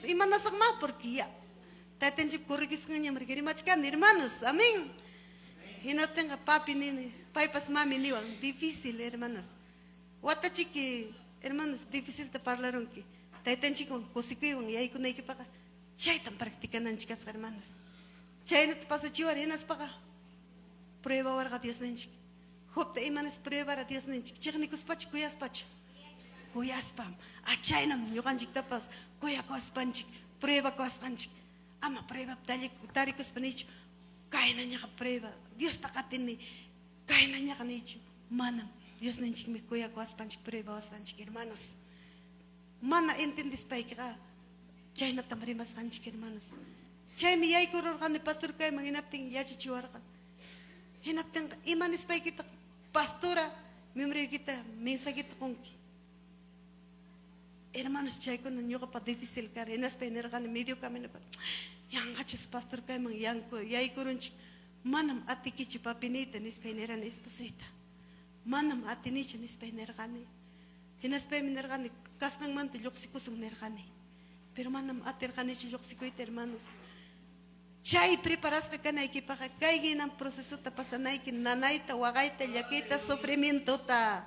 imana sakma porque ya. Tatenchip corrigisnganya mergeri machkan hermanos. Amén. Y no tenga papi ni paipas mami ni wan. Difícil, hermanos. Wata chiqui, hermanos, difícil te parlaron que. Tatenchip con cosicuiwan y ahí con que paga. Chay tan practican chicas, hermanos. Chay no te pasa chivar y nas paga. Prueba warga Dios nenchik. Hopte imanes prueba a Dios nenchik. Chignikus pach kuyas pach. Kuyaspam. Achaynam yuganchik tapas. Kuyakuas panchik. Prueba kuas kanchik. Ama prueba tarikus panicho. Kaina ñaqa prueba. Dios takatini. Kaina ñaqa nicho. Manam. Dios nenchik me kuyakuas panchik prueba was kanchik hermanos. Mana entendis paikra. Chayna tamarimas kanchik hermanos. Chay mi yay kurur kan pastor kay manginapting yachi chiwarkan. Hinapting imanis paikita pastora memori kita mensagita konki. Hermanos chay con ñoqa pa difícil kar enas pener kan medio camino pa. Yang hachis pastor kay mang yang ko yay kurunchi manam atikichi papinita nis penera nis pasita. Manam atinichi nis pener kan. Hinas pener kan kasnang man tilyoksikusung ner kan. Pero manam ater kan tilyoksikuit hermanos. Chay preparas que canay que para caiga en proceso ta pasanay que nanaita wagaita yaquita sufrimiento ta.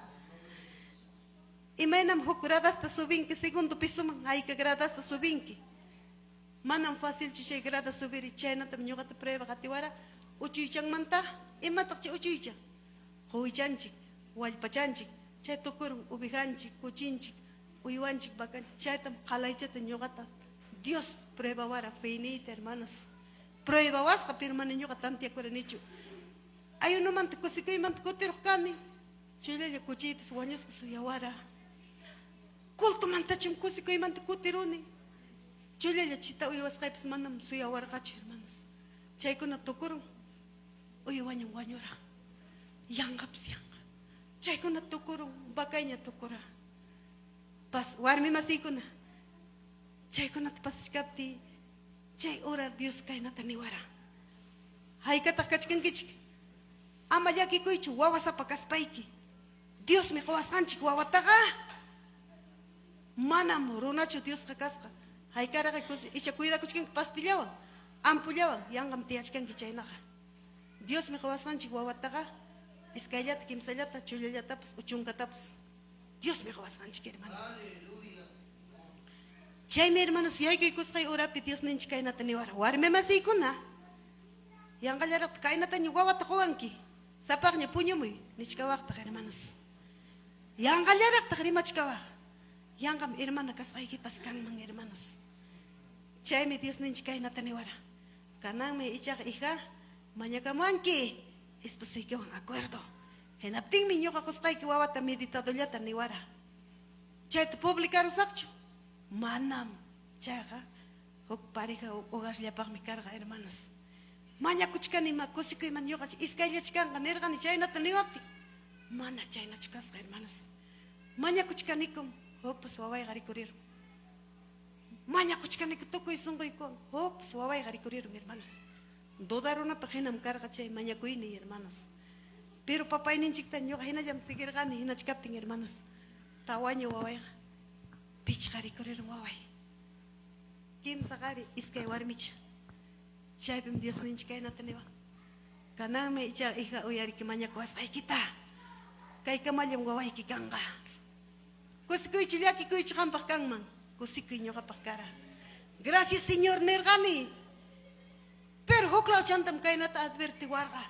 Y manam hukuradas ta subinki segundo piso man hay que gradas ta subinki. Manam fácil chay grada subir y chay na tam ñuga ta prueba katiwara uchuichang manta y matak chay uchuicha. Huichanchik, walpachanchik, chay tokurung ubihanchik, kuchinchik, uyuanchik bakan chay tam kalaycha ta ñuga ta. Dios prueba wara feinita hermanos. Prueba wasca permanenyo katantia kuranichu. Ayo no man kusikoy man kutiro kani. Chile le kuchipis wanyos kusuyawara. Kulto man tachum kusikoy man kutiruni. Chile le chita uy wascaipis manam suyawara kachu hermanos. Chay kuna tokurung. Uy wanyang wanyora. Yangaps yanga. Chay kuna tokurung bakaynya tokura. Pas warmi masikuna. Chay kuna paskapti. Chay ora Dios kay na taniwara. Hay katakachkan kichik. Ama yaki kuichu wawa sa pakaspaiki. Dios me kawasanchik wawataka. Manam runacho Dios kakaska. Hay karaka icha cuida kuchkan pastillawan. Ampullawan yangam tiachkan kichaynaka. Dios me kawasanchik wawataka. Iskayata kimsayata chullallatapas uchunkatapas. Dios me kawasanchik hermanos. Chay mi hermanos, yay que kusay orapi Dios ninchi kay nata niwara. Warme masikuna. Yang kalarat kay nata ni wawata kuwanki. Sapak niya punyo mo nichkawak ta hermanos. Yang kalarat takri machkawak. Yang kam hermana kasay kipaskang mga hermanos. Chay mi Dios ninchi kay nata niwara. Kanang may ichak ika manyakamuanki. Esposay kiwang acuerdo. Henapting minyo kakustay kiwawata meditadolyata niwara. Chay tu publikaro sakcho. Manam, chaga, hok pareja hogar llapag mi carga hermanos. Maña kuchkan ima kusiko iman yoga iskaya chkan ganerga ni chayna taniwapti. Mana chayna chkas hermanos. Maña kuchkan ikum hok pas wawai gari kurir. Maña kuchkan ik toko isungo ikon hok pas wawai gari kurir hermanos. Dodaruna paginam carga chay maña kuini hermanos. Pero papay ninchiktan yoga hina jam sigir gani hina chkapting hermanos. Tawanyo wawai. Pichkari kurir wawai. Kim sakari iskay warmich. Chaypim Dios ninchi kay nataniwa. Kanang may icha iha uyari kimanya kuwas ay kita. Kay kamalyong wawai kikanga. Kusikoy chilyaki kuy chukampak kangman. Kusikoy nyo kapakara. Gracias Señor nergani. Pero huklaw chantam kay nata adverti warga.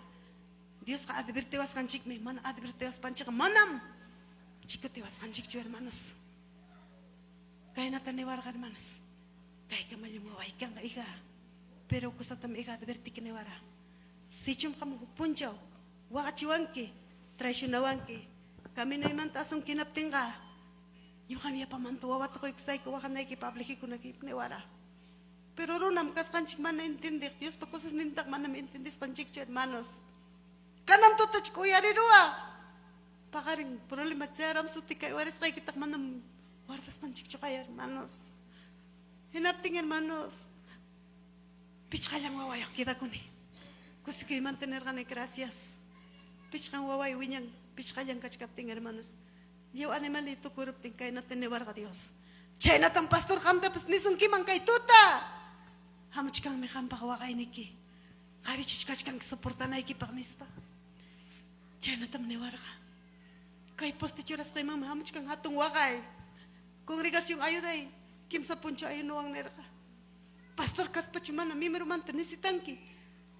Dios ka adverti was kanchik me. Mana adverti was panchik manam. Chikote was kanchik chu hermanos. Kaya nataniwara ka hermanos. Kaya kamalyong wawai kanga iha. Pero kusatam iha adverti kinewara. Sichum kamu punjaw. Wakachiwanki. Traicionawanki. Kami na iman tasong kinapting ka. Yung kami pamantuwa wat ako iksay ko wakan na ikipabliki ko nakipnewara. Pero runam kas kanchik man na intindik. Diyos pa kusas nintak man na intindis kanchik chu hermanos. Kanam tutach ko yarirua. Pakaring problema charam suti kay waris kay kitak man na wartas kanchik chu kay hermanos. Hinapting hermanos. Pichkalang wawayak kita ko ni. Kasi kayo mantener ka na gracias. Pichkang waway winyang pichkalang kachkapting hermanos. Liyaw animal ito kurupting kayo na tinewar ka Diyos. Chayna tan pastor hamta pas nisun kiman kay tuta. Hamuchkan me hampa hawakay niki. Kari chuchkachkan soportanay ki pagnispa. Chayna tam newarga. Kay poste churas kay mama hamuchkan hatong wakay. Kongregasyong ayuday. Kim sa puncho ayunuang nerka. Pastor kaspa chumana mimero manta nisitanki.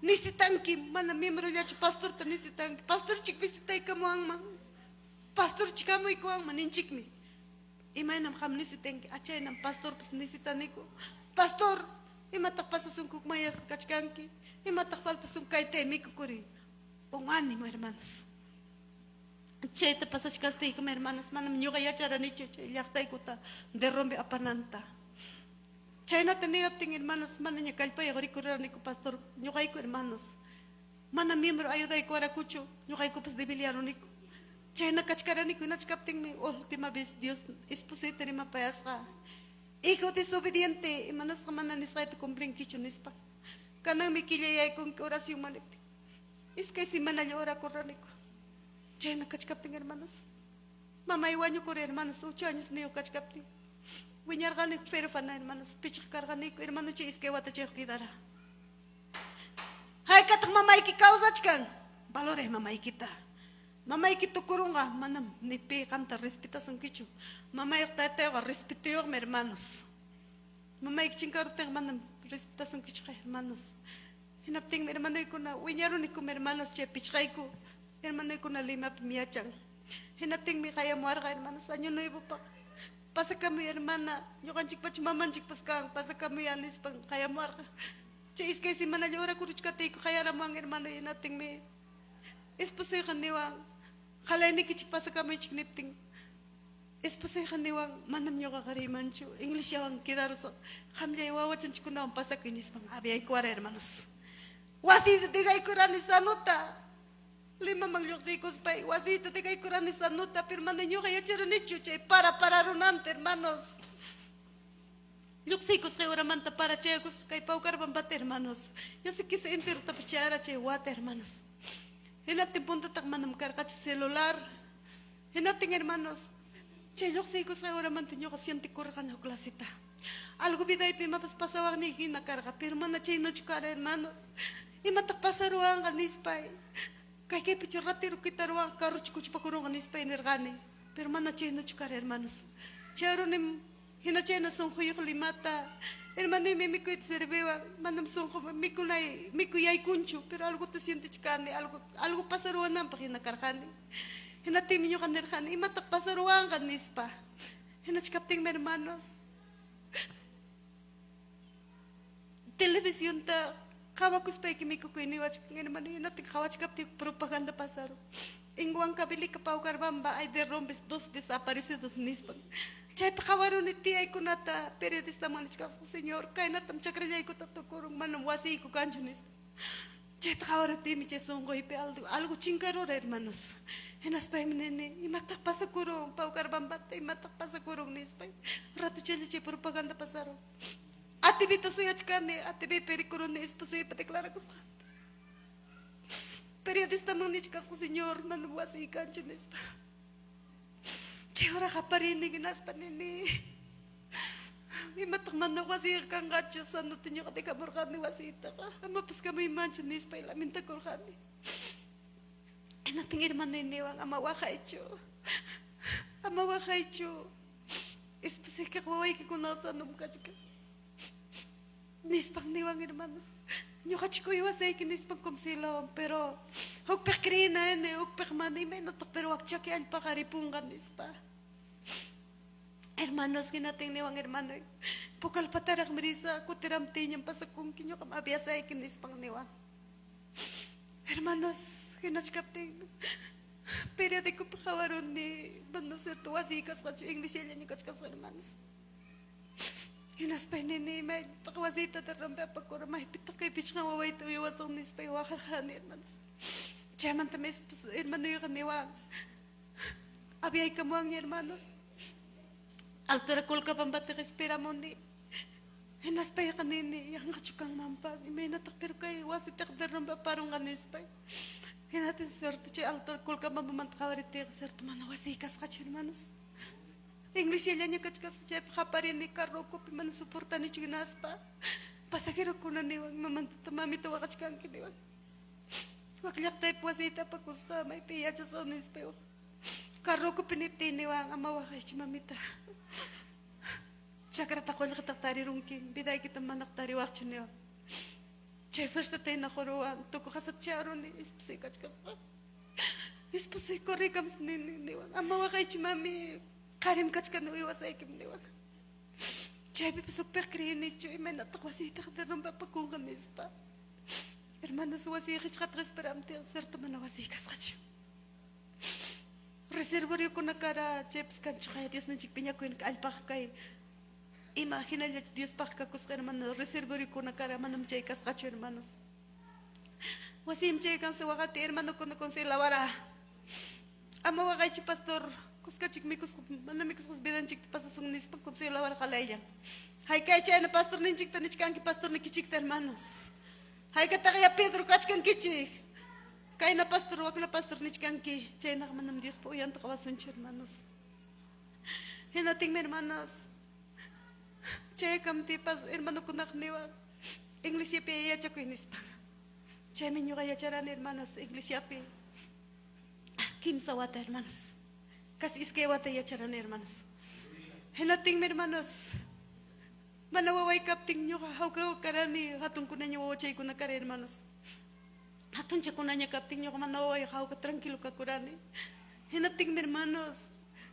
Nisitanki mana mimero yacho pastor ta nisitanki. Pastor chik visitay kamuang mang. Pastor chikamu ikuang maninchikmi. Imay nam kam nisitanki. Achay nam pastor pas nisitaniko. Pastor, imatak pasasungkuk mayas kachkanki. Imatak falta sungkay te mikukuri. Ungani mo hermanos. Chay te pasas kastay ko hermanos. Manam nyuga yachara nicho. Chay yaktay ko ta derrombe apananta. Chay na tinigapting hermanos, mana niya kalpay, agorikura ni ko pastor, nyukay ko hermanos. Mana miyembro ayuday ko arakucho, nyukay ko pas debiliano ni ko. Chay na kachkara ni ko, nachkapting mi, última vez, Dios, esposete ni mapayas ka. Ikaw disobediente, imanas ka mana nisay to kumpling kicho nispa. Kanang mikilayay kong orasyon manipti. Iskay si manalyo orakura ni ko. Chay na kachkapting hermanos. Mamaywan nyo ko rin hermanos, 8 años niyo kachkapting. Winyar ka ni pero fana hermanos, pichak ka ni ko hermano che iske wata che kidara. Hay katak mamay ki kausach kang. Balore mamay kita. Mamay kito kurunga manam ni pe kanta respeta sang kichu. Mamay tate wa respeto mi hermanos. Mamay chingkaro teng manam respeta sang kichu hermanos. Hinapting mi hermano ko na winyaro ni ko mi hermanos che pichkay ko. Hermano ko na lima pimiachang. Hinapting mi kaya muar ka hermanos anyo no ibo pa. Pasa kami hermana, yo kan chik pach maman chik paskang, pasa kami anis pang kaya marka. Che iskay si mana llora kuruch kati ko kaya ramang hermano yun nating me. Esposoy kaniwang, kalay ni kichik pasa kami chik nipting. Esposoy kaniwang, manam nyo kakariman chu. English yawang kidaro sa, kamya iwawachan chik na ang pasa ko inis pang abi ay kuwara hermanos. Wasi digay ko ranis anuta. Lima manglyoxicos pay, wasita te kay kurani sa nuta, pirmana nyo kaya chironichu chay para runante, hermanos. Lyoxicos kay uramanta para chayagos kay paukar bambate, hermanos. Yo sé que se entero tapachara chay wate, hermanos. Hinating punto tak manam karkacho celular. Hinating, hermanos. Chay lyoxicos kay uramanta nyo kasi yung tikurkan ho klasita. Algo biday pimapas pasawag ni hinakarga, pirmana chay no chukara, hermanos. Imatak pasaruang kanispay. Kay kay pichurratiro kita ruang karuch kuch pakurungan ispay nirgani. Pero mana chayna chukar hermanos. Charo nim hina chayna sungko yung limata. Hermano mi mikoy serbewa manam sungko mikulay mikuyay kuncho. Pero algo ta siente chikani algo pasaruan nam pakina karkani. Hina timi nyo kanirkani imatak pasaruan kan ispa. Hina chikapting hermanos. Televisión ta kawakus pa ikimiko ko iniwach ng hermano yun natin kawach kapti propaganda pasaro. Ingwang kabili kapaw karbamba ay derrombes dos desaparecidos nispag. Chay pakawaro ni tiyay ko nata periodista manichka sa senyor kay natam chakrayay ko tatukurong manam wasi ko kancho nispag. Chay takawaro timi chay sunggoy pe algo chingkaro hermanos. Henas pa nene imatak pa sa kurong paw karbamba imatak pa sa kurong nispag. Rato chay chay propaganda pasaro. Ati bita suyach kane, ati bi perikuron ni esposo y patiklara ko sa periodista manichka sa senyor manuwasi kancho nispag. Chay ora ka parinig inas pa nene. Imatak man na wasi kang gacho sa nutin nyo katika morkan ni wasita ka. Amapas kami mancho nispay laminta kurkan ni. Nating irman na iniwang amawa kaicho. Amawa kaicho. Esposo y kakwaway kikunasa nung kachika. Nispang niwang hermanos. Nyo kachiko iwasay kinispang kumsilaw. Pero, hukpek krina ene, hukpek manay may natok pero wakchakian pa karipungan nispa. Hermanos, kinating niwang hermano. Pukal patarak marisa, kutiramti niyang pasakong kinyo kamabiyasay kinispang niwang. Hermanos, kinachkapting. Periodiko pakawaron ni Bando Serto Wasikas kacho English yan ni kachkas hermanos. Hinaspay nini may takwasita tarambe pagkura may pitak kay pitch nga waway to iwasong nispay wakakani hermanos. Chaman tamis hermano yung kaniwang. Abi ay kamuang ni hermanos. Altarakul ka pambati respira mo ni. Hinaspay kanini yung kachukang mampas. May natak pero kay wasitak tarambe parang kanispay. Hinatin sorto chay altarakul ka mamamantakawariti sorto manawasikas kacho hermanos. English nya kachkas chep haparin ni carro ko piman suporta ni chinaspa. Pasajero kuna ni wang mamanta mami to wakachkan kini wang. Waklyak tay puasita pakusta may piya cha sonis peo. Carro ko pinipti ni wang ama wakay chimamita. Chakra takol katatari rungkin biday kita manak tari wakchu ni wang. Che first tay na koruan to ko kasat charo ni ispsi kachkas. Ispsi korikam ni wang ama wakay chimami. Karim kachkan no iwasay kim ni wang. Chabi pasok perkrini chu imay natakwasita kadarang papakungan nispa. Hermanos wasikas katras peramte serto manawasikas kachu. Reservorio ko nakara chips kanchu kaya Dios nanchik pinya ko alpak kay. Imagina ya Dios pak kakus ka hermano reservorio ko nakara manam chaykas kachu hermanos. Wasim chaykan sa wakati hermano ko nakon sa lawara. Ama wakay chi pastor kuskachik mikus manamikos bedanchik pasasung nispa kum sa lawara kalayan. Hay kay chay na pastor ninchik tanichkan ki pastor nikichik hermanos. Hay kata kaya Pedro kachkan kichik. Kay na pastor wag na pastor nichkan ki. Chay na manam Dios po yan takawasunch hermanos. Hinating hermanos. Chay kamti pas hermano kunak niwa. English yapi ya chako inispa. Chay minyo kaya charan hermanos English yapi. Kim sawata hermanos. Kasi iske wata ya charan hermanos. Hinating hermanos. Manawaway kapting nyo ka, hawgaw karani, hatong ko na nyo wawachay ko na kare, hermanos. Hatong siya ko na niya kapting nyo ka, manawaway, hawga tranquilo ka kurani. Hinating, hermanos,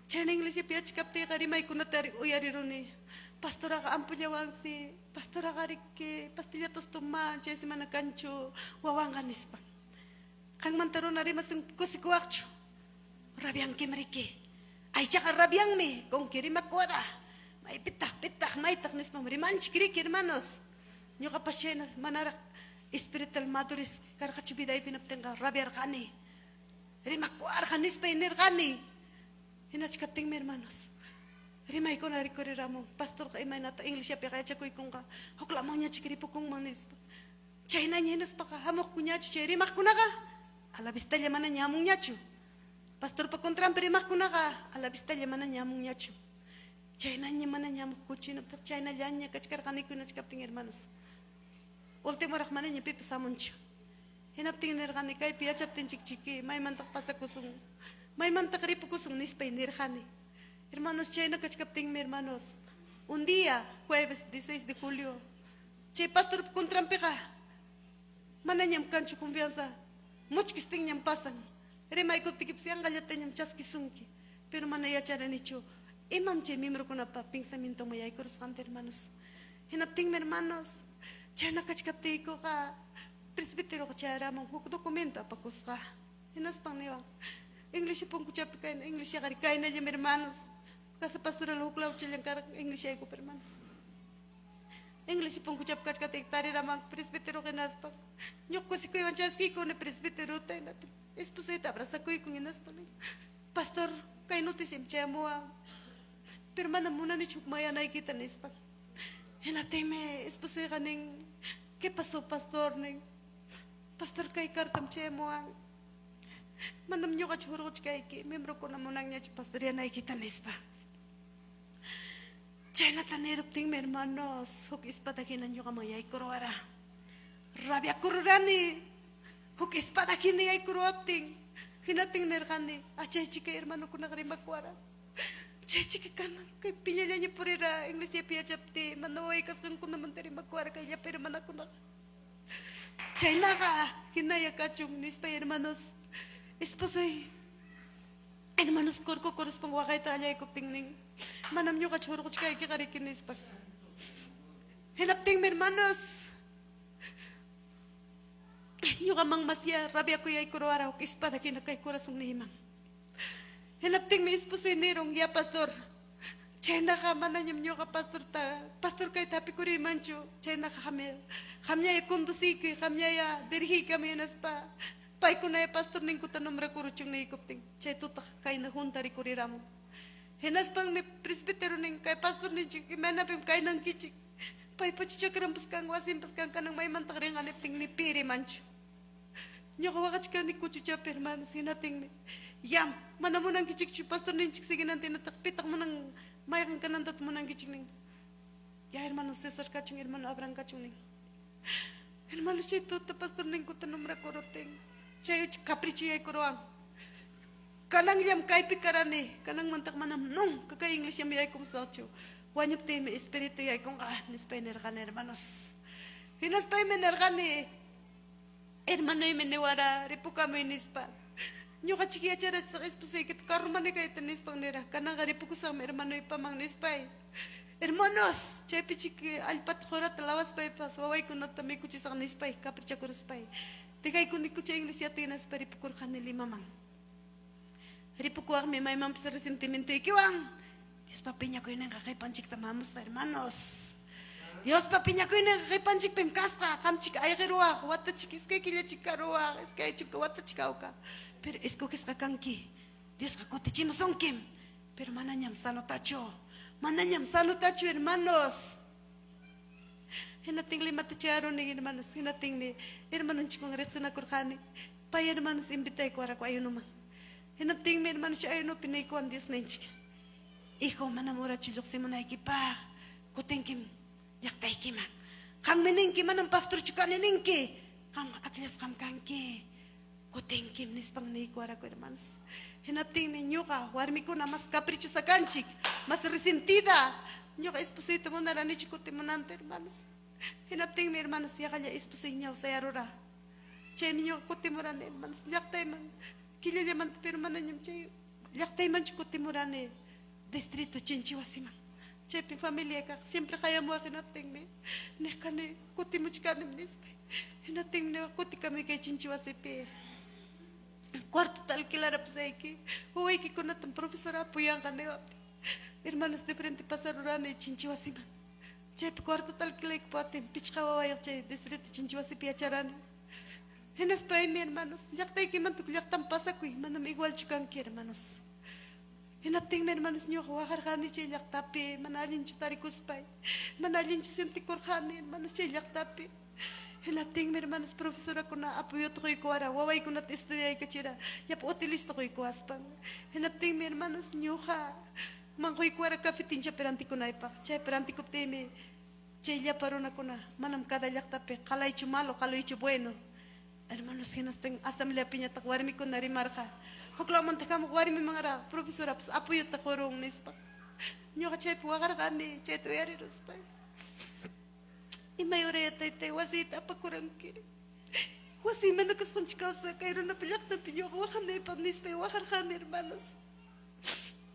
siya na English piach kapte karimay ko na tari uyari roni. Pastora ka ampo niya wang si, pastora ka rike, pastilla tos tuman, siya si manakancho, wawangan ispa. Kang mantaro na rin masang kusikuakcho. Rabiang kimarike. Ay, siya ka rabiang me, kung kirimakwara. May pitak, may taknis pa marimanch krik hermanos. Nyo kapasyenas manarak spiritual maduris karakachubiday pinaptenga rabiar kani. Rimakwar kanis pa iner kani. Hinach kapting hermanos. Rimay ko na rikori ramo. Pastor ka imay nata English ya kaya chakoy kung ka. Hoklamang niya chikiri po kung manis pa. Chayna niya nas pa ka hamok ko niya chu. Rimak ko na ka. Alabista niya mana niya mong niya chu. Pastor pa kontram rimak ko na ka. Alabista niya mana niya mong niya chu. China niya mana niya makukuchin of China niya kachkar kaniku na chikapting hermanos. Ultimo rakmana niya pipasamuncho. Hinapting nirkani kay piyachaptin chikchiki. May mantak pasakusung. May mantak ripukusung nispay nirkani. Hermanos, China kachkapting hermanos. Un día, jueves 16 de julio. Chay pastor kontrampi ka. Mana niyam kancho kumpiyansa. Muchkisting niyam pasan. Remay ko tikip siyang galyata niyam chaskisunki. Pero mana yachara nicho. Imam che miembro con apa pensamiento mo yay kurus kante hermanos. Hinapting hermanos. Chay nakachkapti ko ka presbitero ka chara mong huk dokumento apakus ka. Hinas pang niwang. English pong kuchapi kain English ya kari kain na hermanos. Kasa pastoral huklaw chilang karak English ya ko hermanos. English pong kuchap kachkatik tari ramang presbitero kinas pang. Nyok ko si kuyo chaski ko na presbitero tayo natin. Esposita abraza ko yung inas pang. Pastor kay notisim chay mo pero mana muna ni chukmaya nakikita nispa. Hinatay me esposa kaning ke paso pastor ning pastor kay kartam chemo ang manam nyo ka churo kay ki membro ko na muna niya pastor ya nakikita nispa. Chayna tanerop ting me hermanos huk ispadakinan nyo kamayay kurwara. Rabia kururani huk ispadakin ay kurwapting hinating nerkani achay chika hermano ko na karimakwara. Cici kanan kay pinyala niya purira English ya piya chapti manaway kasan ko naman tari magkwara kay pero man ako na chay na ka hinaya ka chung nispa hermanos esposay hermanos korko koros pang wakay tanya ikop tingning manam nyo ka churo ko kay kikarikin nispa hinapting hermanos nyo ka mang masya rabia ko yay kurwara ko ispada kinakay kurasong nihimang. Hinapting mi esposa nirong ya pastor. Chayna ka mananyam nyo ka pastor ta. Pastor kay tapi kuri mancho. Chayna ka kami. Kamya ya kondusiki. Kamya ya dirhi kami nas pa. Pay ko na ya pastor ning kutanong rakuruchong na ikopting. Chay tutak kay na huntari kuri ramo. Hinas pang mi presbitero ning kay pastor ning chik. Imanapim kay nang kichik. Pay pachichak rampas kang wasim pas kang kanang may mantak rin anipting ni piri mancho. Nyo ka wakach ka ni kuchucha permanas. Hinating mi. Yam, mana mo nang kichik pastor ninchik sige nanti natak pitak mo nang mayang kanandat mo nang kichik ning. Ya hermano César kachung hermano Abraham kachung ning. Hermano chito ta pastor ning ko tanum ra koroteng. Chayo capricho ay koroang. Kanang yam kay pikarane, kanang mantak manam nung kakay English yam yay kum sacho. Wanyap te me espiritu yay kung nispay nerkan hermanos. Hinaspay me nerkane. Hermano y menewara ripuka me nispa. Nyo kachiki achara sa espusay kit karmane kay tenispang nera. Kanang ripuku sa hermano y pamang nispay. Hermanos, chepi chiki alpat khorat lawas pay pas waway kunat tamay kuchi sa nispay kapricha kuruspay. Tikay kundi kuchi English yatinas pa ripukur kanili mamang. Ripukuak me may mam sa resentimiento ikiwang. Dios papinya ko yun ang kakaipanchik tamamos hermanos. Dios papinya ko yun ang kakaipanchik pim kaska kamchik ay kiruak wata chikis kay kilya chikaruak iskay chuka wata chikaw ka. Pero isko kis kakanki. Dios kakote chinosongkim. Pero mananyam sanotacho. Mananyam sanotacho hermanos. Hinating lima tacharo ni hermanos. Hinating ni hermanos chikong reksana kurkani. Pa hermanos imbitay ko arak ayun naman. Hinating mi hermano siya ayun no pinay ko ang Diyos na inchik. Ikaw manamura chulok si manay kipak. Kutingkim, yaktay kimak. Kang miningki manang pastor chuka niningki. Kang aklias kam kangki. Kutingkim nispang ni ko ko hermanos. Hinating mi nyo ka, warmi ko na mas kapricho sa kanchik. Mas resentida. Nyo ka esposito mo narani chikuti mo nante hermanos. Hinating mi hermanos, yakanya esposito niya sa yarura. Chay minyo kuti mo ran hermanos. Yaktay man. Kilya man pero mananyam chay yaktay man chikuti murane distrito Chinchiwasiman. Chay pi familia ka siempre kaya mo kinapting me nekane kuti mo chikanim nispe hinating ne kuti kami kay Chinchiwasipi. Cuarto tal kilarap sa iki huway ki kunatang profesora puyang kanewap hermanos de frente pasarurane Chinchiwasiman. Chay pi cuarto tal kilay ko patim pichkawawayak chay distrito Chinchiwasipi acharane. Henas pa mi hermanos, yaktay ki man tukyak tampasa ko manam igual chukang ki hermanos. Hinapting mi hermanos nyo wakar kani chay yaktapi, manalin chutari kuspay, manalin chusinti kurkani hermanos chay yaktapi. Hinapting mi hermanos profesora ko na apuyo to ko'y kuwara, waway ko nat estudyay kachira, yap utilista ko'y kuwaspang. Hinapting mi hermanos nyo ka, man ko'y kuwara kafitin siya peranti ko na ipak, chay peranti ko teme, chay yaparo na ko na, manam kada yaktapi, kalay chumalo, kalay chubueno. Hermanos, hinasteng asamblea piña takwarmi ko na rimarka. Hukla man takam warmi mga ra, profesora pas apoyo takorong nispa. Nyo ka chay puwakar ka ni chay tuyari ruspay. Imayore tay tay wasit apakurang ki. Wasi man nakastan chikaw sa kairo na pilyak na pinyo ko wakan na ipag nispay wakar ka ni hermanos.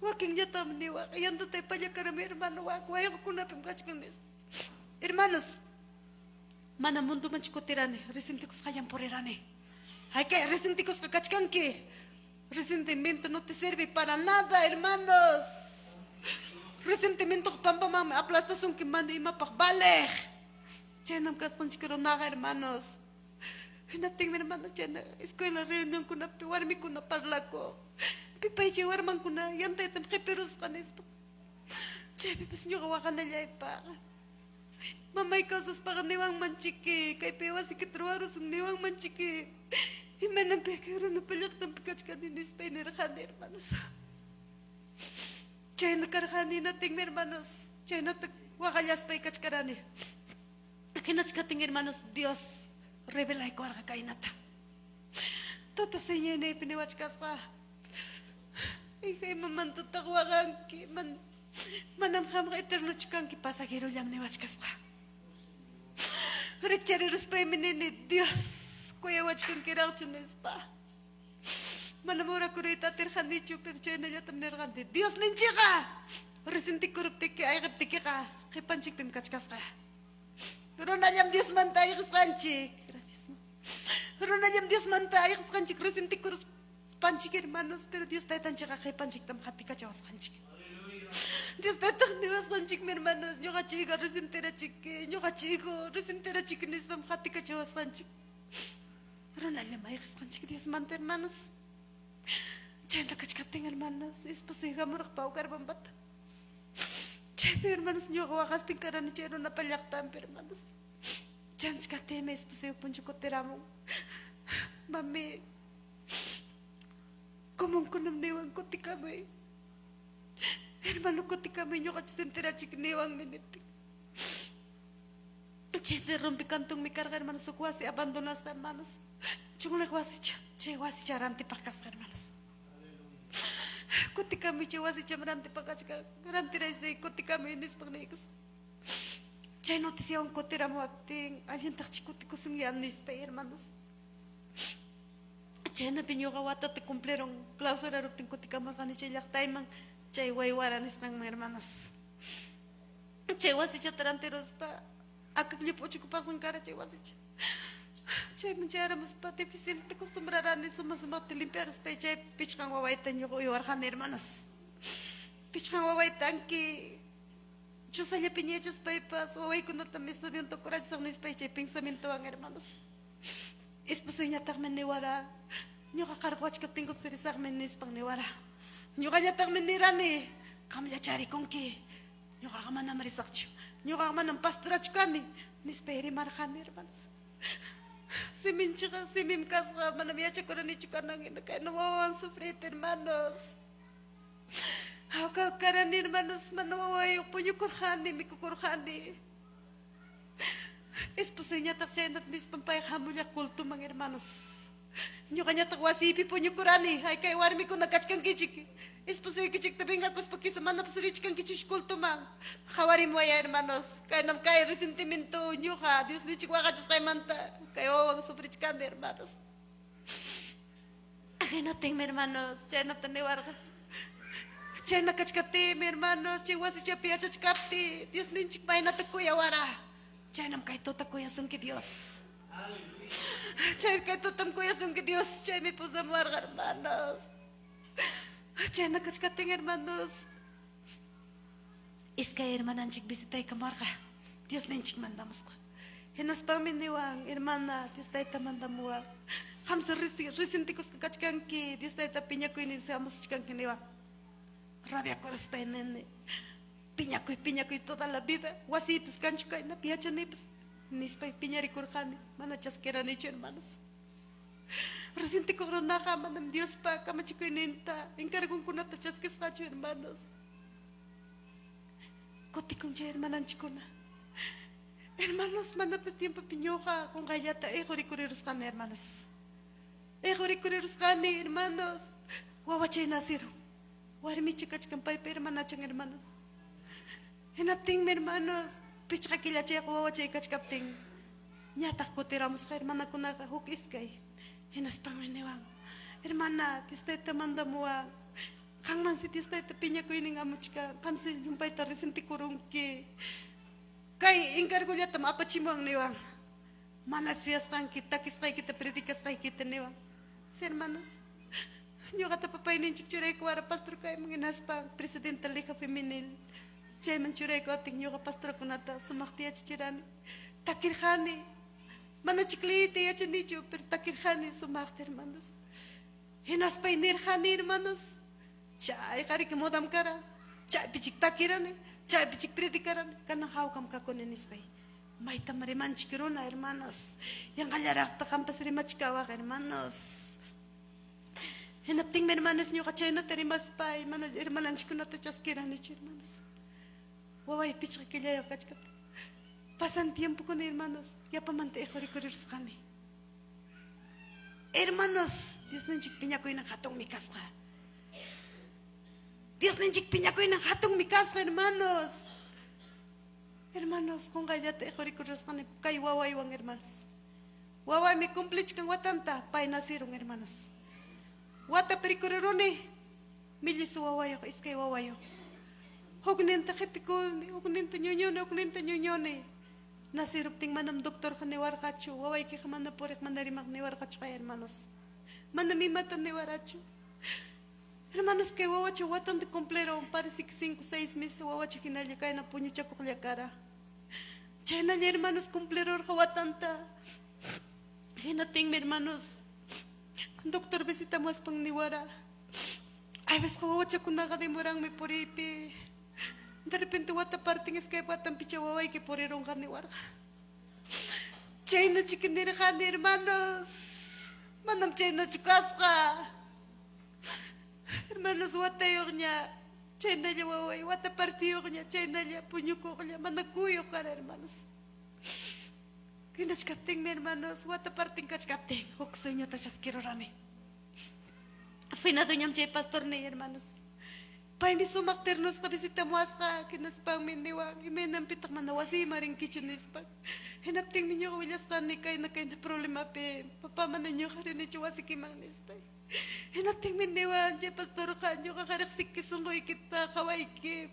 Waking yatam ni wak, ayan to tay palyak ka na may hermano wak, wayan ko kunapim kachikang nispa. Hermanos, mana mundo man chikotirane, resentikos kayang porirane. Hay que resentikos kakachkanki. Resentimiento no te sirve para nada, hermanos. Resentimiento pampamame aplastas un que manda y mapakbaleh. Chenam kaskan chikaronaga, hermanos. Hinating mi hermanos, chena, escuela reunión kuna piwarmi kuna parlako. Pipay chiwarman kuna, yantay tam keperus kanis. Che, pipis nyo kawakan na liay pa. Mamay cosas para niwang manchiki, kay pewa si kitruaros ang niwang manchiki. Himenang pekero na palyak ng pikach kaninis pa inirakan, hermanos. Chay na karakani nating, hermanos. Chay na wakalyas pa ikach karani. Kinach kating, hermanos, Dios, revelay ko arka kainata. Toto sa inyo na ipiniwach ka sa. Ikay mamantutakwakan ki, manamham ka eterno chikang ki pasagiro yam niwach ka sa. Rekchariros pa iminini, Dios, kuya wach kang kirauchunis pa. Manamura kurita tirhanichu, pero chay na yatam nirgante. Dios ninchika! Resinti kuruptiki, ay reptiki ka. Kipanchik pimkachkas ka. Pero na niyam Dios manta, ay kiskanchik. Gracias mo. Pero na niyam Dios manta, ay kiskanchik. Resinti kurus panchik, hermanos. Pero Dios tayo tanchika, kipanchik tam katika chawas kanchik. Dios tatang niwas kanchik, mi hermanos. Nyo kachika, resintera chiki. Nyo kachiko, resintera chiki, nispam katika chawas kanchik. Pero na niyam ay kiskanchik, Dios manta, hermanos. Chayna kachkating, hermanos. Esposiga mo nakpaukar bambat. Chay, hermanos, nyo kawakasting karani chayro na palyaktan, hermanos. Chan chkateme, esposiga puncho koteramo. Mami. Como kunam niwang kuti kami. Hermano kuti kami nyo kachusentera chik niwang miniti. Che de rompe cantung mi carga hermanos su cuasi abandonas hermanos. Chungule wasicha, che wasicha ranti pakas hermanos. Kuti kami che wasicha ranti pakas ranti raise kuti kami nis pagnikus. Che noticia un kuti ramo acting, alguien tachi kuti kusungian nis pe hermanos. Che na pinyoga wata te cumplieron clausura rutin kuti kama kani che yak taiman, che waiwaran están hermanos. Che wasicha taranteros pa Akakli po chico pasan cara che wasicha. Che menjaramos pa difícil te acostumbrarán eso más te limpiar os pe che pichkan wawaitan yo arjan hermanos. Pichkan wawaitan que yo salía piñechas paipas wawai kuno también estudian to coraje son nis pe che pensamiento van hermanos. Es pues nya tarmen newara. Nyo ka karwach ka tengo ser sarmen nis pang newara. Nyo ka nya tarmen nirani. Kam ya chari con que nyo ka mana marisakcho. Nyo ka man ang pastorach kami, nisperi marhan hermanos. Si minchika, si mimkasra, manamiyacha ko na ni chukanang kaya nawawang sufrit hermanos. Haka karani hermanos, manawaway punyo kurhani, mikukurhani. Esposa tak siya nat nispampay hamulya kulto mga hermanos. Nyo kanya takwasipi punyo kurani, ay kay warmi ko nagkachkang kichik. Esposa kichik tabing ako sa pagkisama na pasarich kang kichik kulto mang. Kawari mo ya hermanos, kaya nam kaya resentimiento nyo ka, Dios ni chikwa kachas kay manta, kaya wawag sufrich ka na hermanos. Ay nating hermanos, siya nataniwar ka. Siya nakachkati, hermanos, siya wasi siya piyachachkati, Dios ni chikpay na takuya wara. Siya nam kay tutakuya sung ki Dios. Siya kay tutam kuya sung ki Dios, siya may pusamar hermanos. Siya nakachkating hermanos. Iskay hermanan chik bisitay kamarka. Dios na chik mandamos ka. Hinas paminiwang hermana, Dios tayo tamandamuwa. Hamsa risintikos kakachkanki, Dios tayo tapinya ko inisamos chikang kiniwang. Rabia ko respeinen. Pinya ko toda la vida. Wasitis kancho kay na piacha nipis. Nispay piñari kurjani. Mana chaskera nicho hermanos. Reciente corona manam Dios pa kamachico inenta encargo con una tachasques hacho hermanos. Coti con che hermanan chicona. Hermanos, manda pues tiempo piñoja con gallata ejoricuriros can hermanos. Ejoricuriros can hermanos. Guawache naciro. Guarmi chicachcampay hermanachan hermanos. Enapting hermanos. Pichakila che guawache cachcapting. Ñatak cotiramos hermana con aga hukiskay. Hinas pangmenewang. Hermana, tistay tamanda mua. Kang man si tistay tapinya ko ining amuchka. Kam si yumpay tarisenti kurung ki. Kay inkargo liya tam apachimang niwang. Mana siyas tang kita kistay kita predikas tay kita niwang. Si hermanos. Nyo kata papainin chikchuray ko ara pastor kay manginas pa presidente Liga Feminil. Chay man churay ko ating nyo ka pastor ko nata sumaktiya chichirani. Takirhani. Mana chiklite ya chenicho, pero takirhani sumakti hermanos. Hinas pa inirhani hermanos. Chay kari que modam cara. Chay pichik takirani. Chay pichik predikarani. Kanang hawkam kakonenis pay. May tamariman chikirona hermanos. Yang kalyarak takam pasirimachikawa hermanos. Hinapting hermanos nyo kachay na terimas pay. Mana hermanan chikuna tachaskirani hermanos. Waway pichik kilaya kachkat. Pasan tiempo con hermanos, ya pa mantejo recurrirlos kami. Hermanos, Dios nanchik piña ko inang hatong mi kasra. Dios nanchik piña ko inang hatong mi kasra, hermanos. Hermanos, kung kaya tejo recurrirlos kami, kay waway wang hermanos. Waway mi kumplich kang watanta, pay nasirong hermanos. Wata perikurirone, milis waway ako, iskay waway ako. Hugnenta kipikul, hugnenta nyonyone. Nasirup ting manam doktor ka niwar kacho, waway ki kaman na porek mandarimak niwar kacho kay hermanos. Manamimatan niwar kacho. Hermanos kay wawacho watan de complero, para 5-6 meses wawacho kinalya kay na punyo chako kalya kara. Chay na hermanos complero ka watanta. Hinating hermanos. Doktor visitamos pang niwara. Ay ves ko wawacho kunakadimurang may puripi. De repente wata parting es que watan pichawaway que por erong kaniwar. Chay na chikinir ka ni hermanos. Manam chay na chukas ka. Hermanos, watayornya, chendalia waway, wata partiyornya, chendalia punyukornya, manakuyo kara hermanos. Kinas kapting mi hermanos, wata parting kach kapting, huksunya tachas kirorani. Finado nyam chay pastor ni hermanos. Pai mi sumak ternos ka bisita muaska, kinas pang miniwa, imenam pitak manawasi maring kichunis pag. Hinapting ninyo wilas ka ni kay na problema pe, papaman ninyo karin ni chuwasi kimang nispay. Hinapting miniwa, chay pastor ka nyo kakaraksik kisungoy kita, kaway ki.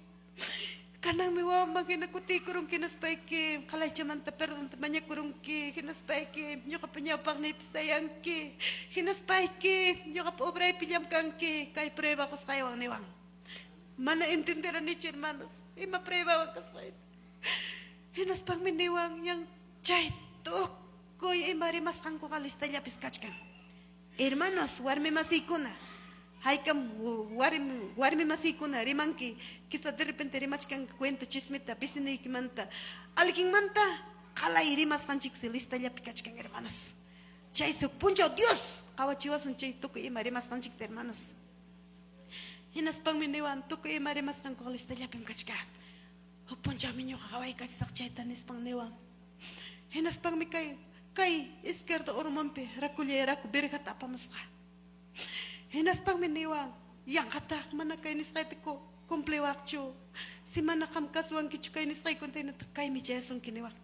Kanang miwa maginakuti kurung kinaspay ki, kalay chamanta perdon tamanya kurung ki, kinaspay ki, nyo kapanyapang na ipisayang ki, kinaspay ki, nyo kapaobray pilyam kang ki, kay preba ko sa kayo ang niwang. Mana intindiran ni hermanos, ima preba wang kasay. Hinaspang miniwang yang chay tuk, koy imarimas kang ko kalista niya piskachkan. Hermanos, warme masikuna. Haikam warmi masikuna rimanki kisa de repente rimachkan cuento chismeta pisini kimanta alkin manta kalai rimas kanchik lista ya pikachkan hermanos chay su puncho Dios kawachiwasun chay tuku ima rimas kanchik hermanos hinas pang miniwan tuku ima rimas kanko lista ya pikachka hok puncha minyo kawai kachsak chay tanis pang niwan hinas pang mikay kay izquierdo orumampe rakulyera ku berkata pamuska Hinas pang miniwang, yang katak mana kay nisay ko, kumplewakcho. Si mana kam kaswang kichu kay nisay kuntay na kay mi jesong kiniwak.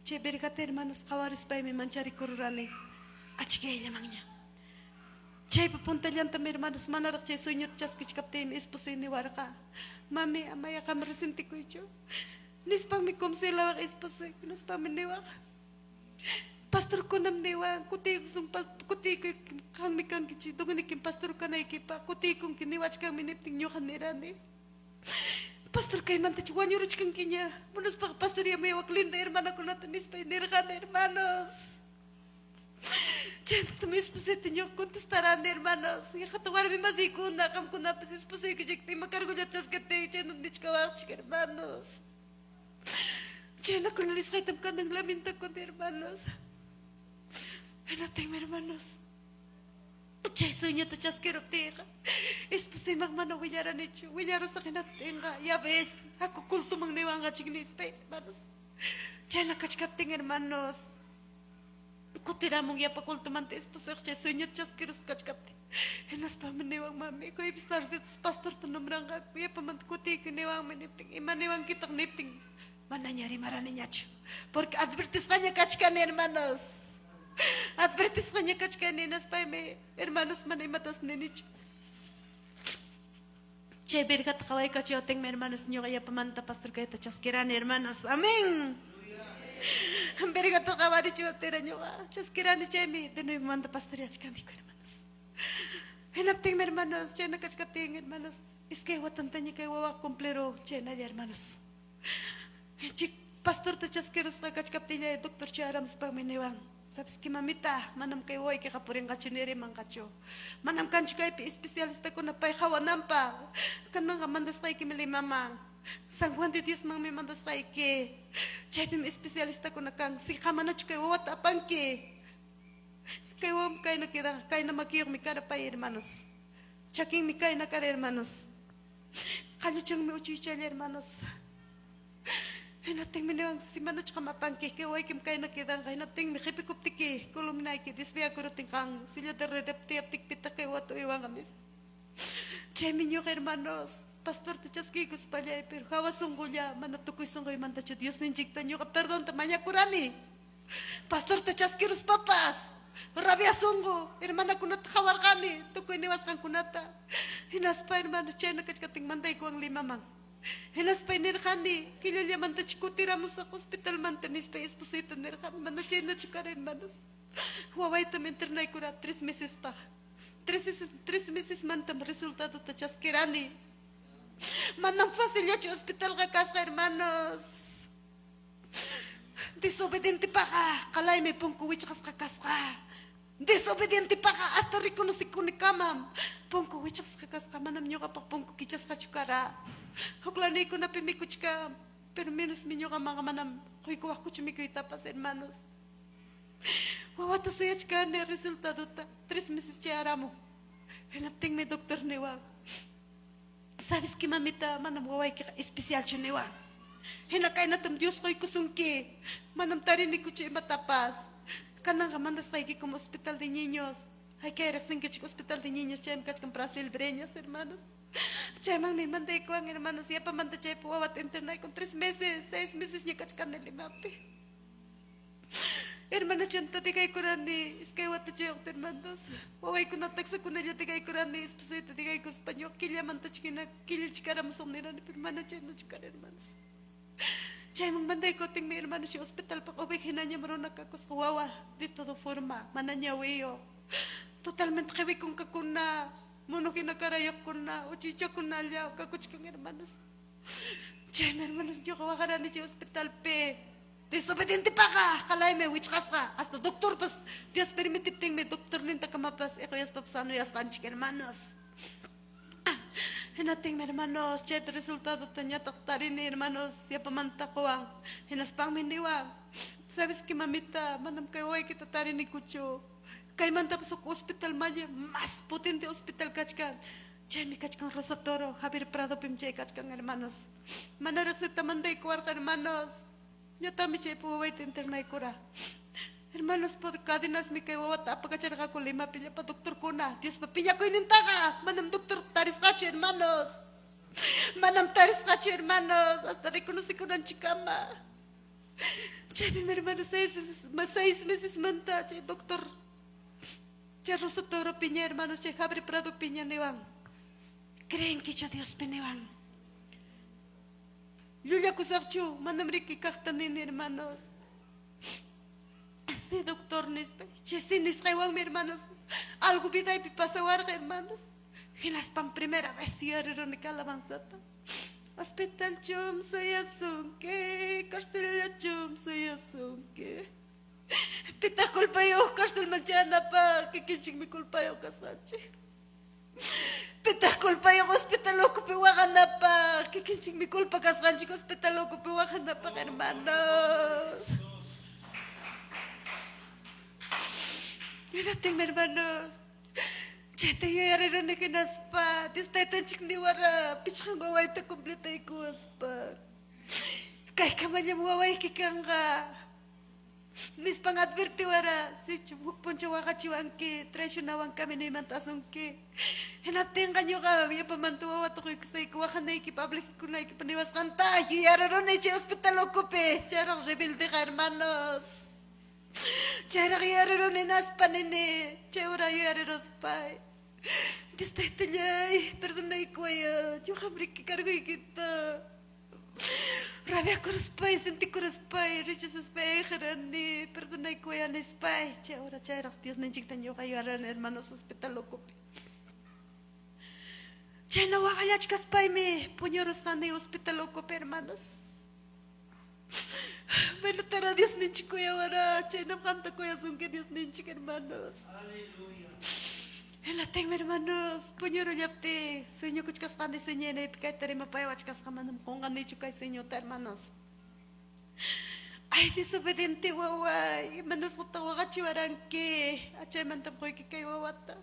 Che berkata hermanos kawaris pa mi manchari kururani. Achigay lamang niya. Che papunta liyan tam hermanos manarak che sunyot chas kichkapte mi esposo iniwara ka. Mami amaya ka marisinti ko icho. Nispang mi kumsila wak esposo, nispang miniwak. Pastor ko nam dewa, kuti kung kuti ko kang mikang kichi, doon ikim pastor ka na ikipa, kuti kung kiniwach kang minipting nyo kanirani. Pastor kay man tachuan nyo ruch kang kinya, munas pa pastor ya may waklinda hermana ko na tanis pa inirkan hermanos. Diyan tamis po sa tinyo kontestaran hermanos, yung katawar mi masikuna, kam ko na pasis po sa ikijikti, makargo niya chas kate, diyan nung nich kawak hermanos. Diyan ako nalisay tam ka ng laminta ko hermanos. Henatay mi hermanos. Chay sueño te chasquero teja. Es posible mano willara nicho. Willara sa kinatenga. Ya ves, ako kulto mang niwanga chignis pa hermanos. Chay nakachkapting hermanos. Kutira mong ya pa kulto mante es posible chay sueño te chasquero skachkapting. Henas pa maniwang mami. Ko ibistar ditas pastor panumrang ka. Kuya pa man kuti kiniwang manipting. Imaniwang kitang nipting. Mananyari marani nyacho. Porque advertis kanya kachkan hermanos. Advertis kanya kachkaninas pa may hermanos manay matas ninich. Che berkat kaway kachoteng may hermanos nyo kaya pamanta pastor kaya tachaskiran hermanos. Amen. Berkat kawari chotera nyo ka. Chaskiran ni chemi. Denoy manta pastor yachkami ko hermanos. Hinapting may hermanos. Che nakachkating hermanos. Iskay watantanya kay wawa kumplero. Che na hermanos. Chik pastor tachaskeros kachkaptinya doktor charams pa miniwang. Sabes que mamita, manam kay woy kay kapuring kachunere mang kacho. Manam kancho kay especialista ko na pay kawanampa. Kanang mandas kay kimili mamang. San Juan de Dios mang may mandas kay ke. Chay pim especialista ko na kang si kamanach kay wawat apang ke. Kay wam kay nakira kay na makiyok mi kada pay hermanos. Chaking mi kay na kare hermanos. Kanyo chang mi uchichal hermanos. Hinating minewang si manach kamapangke ke way kim kay nakidang kay nating mi khipikuptiki kulumnay ki disbia kuruting kang sila de redepti aptik pita kay wato iwang anis. Che minyo hermanos, pastor tachaski kuspalya pero hawasungulya manatukoy sunggoy man tacho Dios ninjikta nyo ka perdon tamanya kurani. Pastor tachaski rus papas. Rabia sunggo, hermana kunat kawarkani, tukoy niwas kang kunata. Hinaspa hermano che nakachkating manday ko ang limamang. Henas pa nirkhani, kilala man ta chikutira mo sa hospital man tanis pa esposita nirkhan, man na chena chukaren manos. Huaway tam internay kura 3 meses pa. 3 meses man tam resultado ta chaskirani. Man ang fasilya chi hospital ka kasa hermanos. Disobediente pa ka, kalay may pungkuwich kas kakaska. Disobediente pa ka, hasta reconoce ko ni kamam. Pungkuwich kas kakaska, manam nyo kapak pungku kichas ka chukara. Huklanay ko na pimikuch ka, pero menos minyo ka mga manam. Kuy kuwak ko chumikoy tapas hermanos. Wawata sayach ka na resultado ta, 3 meses chayara mo. Hinapting may doktor niwa. Sabes que mamita, manam waway ka especial siya niwa. Hinakay na tam Diyos ko'y kusungki. Manam tarin ko siya matapas. Kanang kamandas tayo como hospital de niños. Hay que ir a hospital de niños. Chay kachkan Brasil breñas, hermanos. Chay man me mandé con hermanos. Ya pa manda chay po awat internay con 3 meses, 6 meses niya kachkan nilimapi. Hermanos, chanta tigay kurani. Iskay wata chay hermanos. Waway ko nataksa ko na niya tigay kurani. Esposo ito tigay ko Espanyol. Kilya man tachkina. Kilya chikara masomnira ni hermanos. Chay no chikara hermanos. Chay mang manday ko ting may hermano si hospital pa ko hinanya maruna kakos kawawa de todo forma mananya weo totalmente kawi kung kakuna mono kinakarayak ko na o chicha ko na liya kakuch kang hermanos. Chay may hermanos nyo kawakara ni si hospital pe desobediente pa ka kalay may witch kas ka hasta doktor pas Dios permitip ting may doktor ninta kamapas eko yas papsano yas kanchik hermanos. Hinating hermanos, chay resultado tanya taktarin hermanos, siapa mantakuang, hinaspang mindiwang. Sabes que mamita, manam kayo ay kita tarin ni kucho. Kay mantap sa hospital manya, mas potente hospital kachkan. Chay mi kachkan Rosatoro, Javier Prado pim chay kachkan hermanos. Manarak sa tamanday kuwarka hermanos. Nyata mi chay puwaway tinternay kura. Hermanos, por cadenas mi kayo wata apagachar ka ko lima pilya pa doktor ko na. Dios pa pinya ko inintaka. Manam doktor taris kacho hermanos. Manam taris kacho hermanos. Hasta reconocí ko ng chikama. Chay mi hermano 6 meses manta. Chay doktor. Chay Rosatoro pinya hermanos. Chay Javier Prado pinya niwang. Creen que chay Dios piniwang. Yulia kusakchu. Manam riki kaktanin hermanos. Sí, doctor Nispe, sí, Nisrewang, mi hermanos. Algo vida y pasawar, hermanos. Y las pan primera vez, y Verónica alabanzata. Hospital chum, soy asunque, cárcel chum, soy asunque. Pita culpa yo, cárcel manchana pa, que quien mi culpa yo casache. Pita culpa yo, hospital loco pe wagana pa, que quien mi culpa casache, hospital loco pe wagana pa, hermanos. Mira, tengo hermanos. Chete yo yarero ne kinaspa. Dista ito chik ni wara. Pichang waway ta completa ko aspa. Kay kamanya mo waway kikanga. Nis pang adverti wara. Si puncho waka chiwangki. Tresyo nawang kami na imantasongki. Hinapting kanyo ka. Iya pamantuwa wato ko kusay ko. Waka na ikipablik ko na ikipaniwas kanta. Yo yarero ne che hospital okupe. Charang rebelde ka hermanos. Chara yaro nenas panene, chara yaro spy. Dista itlay, perdonay ko ya, yo hamri ki cargo kita. Rabia ko spy, senti ko spy, riches spy grande, perdonay ko ya ne spy. Chara Dios nenchik tanyo kayo aran hermanos hospital loko. Chana wakalach ka spy me, punyoros kane hospital loko hermanos. Bueno, tara Dios ninchi kuya wara, chena kanta kuya sungke Dios ninchi hermanos. Aleluya. Elateng hermanos, punyoro yapte, sueño kuchkas kande señene, pikay terima paya wachkas kamanam kongan nichu kay sueño hermanos. Ay, desobediente waway, hermanos kutawaga chiwaranke, achay mantam koy kikay wawata.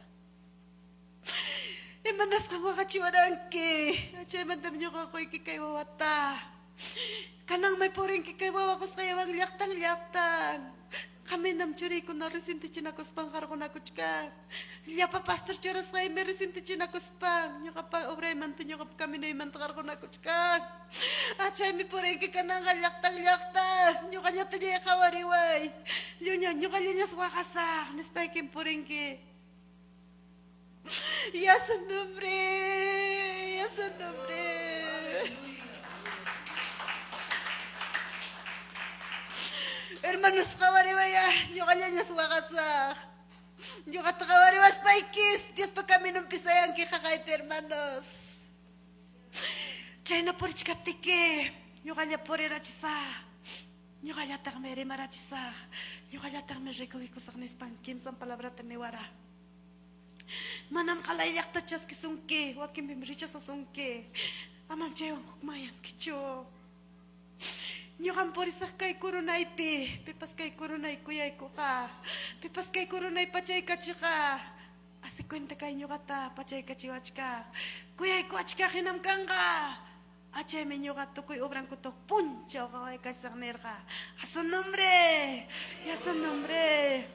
Hermanos kawaga chiwaranke, achay mantam nyo koy kikay wawata. Kanang may puring kikaiwawa ko sa kayawang liaktang. Kami nam churi ko na resinti chinakos pang karo ko na kuchka. Liya pa pastor churas kayo may resinti chinakos pang. Nyo ka pa obray manto nyo ka kami na imantakar ko na kuchka. Achay mi puring kikanang liaktang. Nyo kanya tanya kawariway. Nyo kanya niya swakasak. Nespay kim puring ki. Yasan nombre. Yasan nombre. Hermanos, kawariwaya, nyo kanya niya suwakasak. Nyo katakawariwas paikis, Dios pa kami nung pisayang kikakait, hermanos. Chay na puri chikaptike, nyo kanya puri rachisak. Nyo kanya takmeri marachisak. Nyo kanya takmeri kawikusak nispankim sa palabra taniwara. Manam kalayak ta chas kisungke, wakim bimricha sa sungke. Amam chayang kukmayang kicho. Nyo kan porisak kay kurunay pipas kay kurunay kuyay ko ka, pipas kay kurunay pachay kachika, asik Cuenta kayo kata, pachay kachiwachka. Kuya ikuachka hinamkanga. Achay menyo gato koy obran kutok puncho kaway kasagnerka. A su nombre. Y a su nombre.